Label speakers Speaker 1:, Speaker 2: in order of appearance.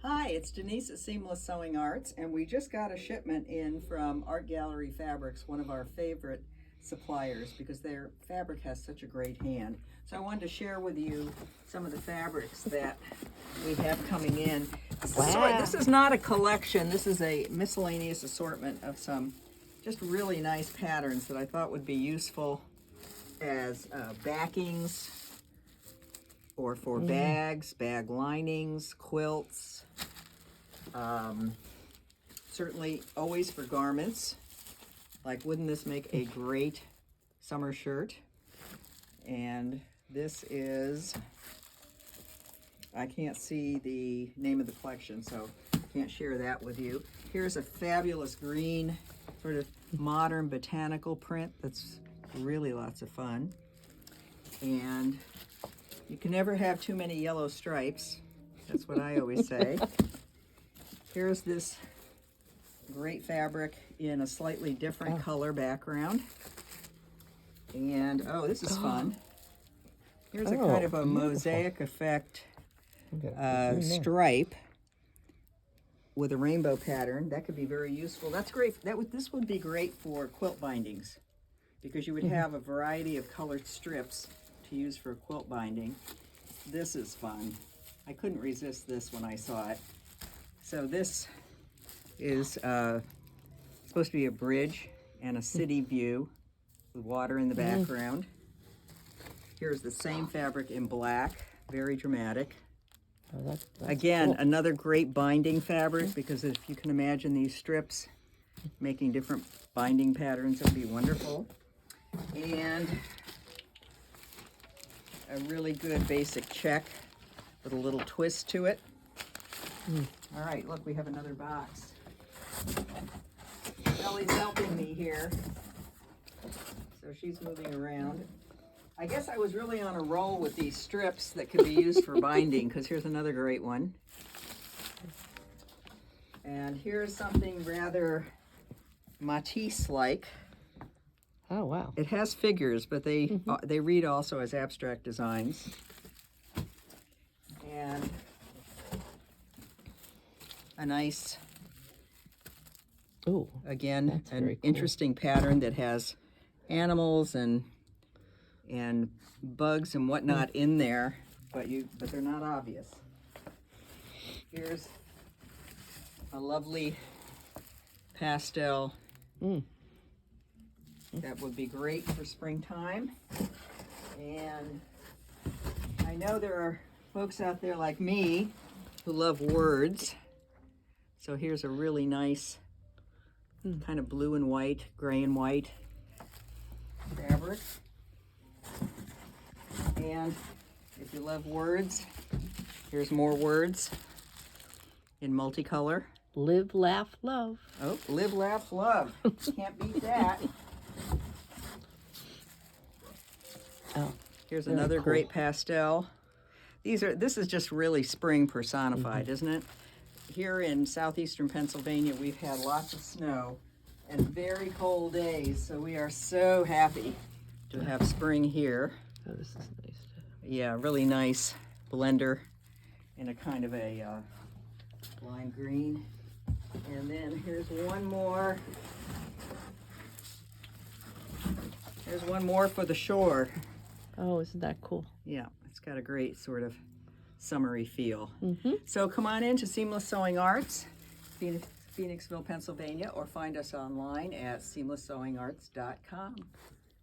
Speaker 1: Hi, it's Denise at Seamless Sewing Arts, and we just got a shipment in from Art Gallery Fabrics, one of our favorite suppliers, because their fabric has such a great hand. So I wanted to share with you some of the fabrics that we have coming in.
Speaker 2: Wow.
Speaker 1: This is not a collection, this is a miscellaneous assortment of some just really nice patterns that I thought would be useful as backings, or for bags, bag linings, quilts, certainly always for garments. Like, wouldn't this make a great summer shirt? And this is, I can't see the name of the collection, so can't share that with you. Here's a fabulous green, sort of modern botanical print that's really lots of fun. And you can never have too many yellow stripes. That's what I always say. Here's this great fabric in a slightly different color background. And, oh, this is fun. Here's a kind of a mosaic effect stripe with a rainbow pattern. That could be very useful. That's great. This would be great for quilt bindings, because you would have a variety of colored strips to use for quilt binding. This is fun. I couldn't resist this when I saw it. So this is supposed to be a bridge and a city view with water in the background. Here's the same fabric in black, very dramatic.
Speaker 2: Oh, that's
Speaker 1: Again,
Speaker 2: cool.
Speaker 1: another great binding fabric, because if you can imagine these strips making different binding patterns, it would be wonderful. And a really good basic check with a little twist to it. All right, look, we have another box. Ellie's helping me here, so she's moving around. I guess I was really on a roll with these strips that can be used for binding, because here's another great one. And here's something rather Matisse-like.
Speaker 2: Oh, wow.
Speaker 1: It has figures, but they read also as abstract designs. And a nice,
Speaker 2: Ooh,
Speaker 1: again,
Speaker 2: that's very
Speaker 1: an
Speaker 2: cool.
Speaker 1: interesting pattern that has animals and bugs and whatnot in there, but they're not obvious. Here's a lovely pastel that would be great for springtime. And I know there are folks out there like me who love words. So here's a really nice kind of blue and white, gray and white fabric. And if you love words, here's more words in multicolor.
Speaker 2: Live, laugh, love.
Speaker 1: Oh, live, laugh, love. Can't beat that.
Speaker 2: Oh,
Speaker 1: Here's
Speaker 2: very
Speaker 1: another
Speaker 2: cool.
Speaker 1: great pastel. This is just really spring personified, isn't it? Here in southeastern Pennsylvania, we've had lots of snow and very cold days, so we are so happy to have spring here.
Speaker 2: Oh, this is nice.
Speaker 1: Yeah, really nice blender in a kind of a lime green. And then here's one more. Here's one more for the shore.
Speaker 2: Oh, isn't that cool?
Speaker 1: Yeah, it's got a great sort of summery feel. So come on in to Seamless Sewing Arts, Phoenixville, Pennsylvania, or find us online at seamlesssewingarts.com.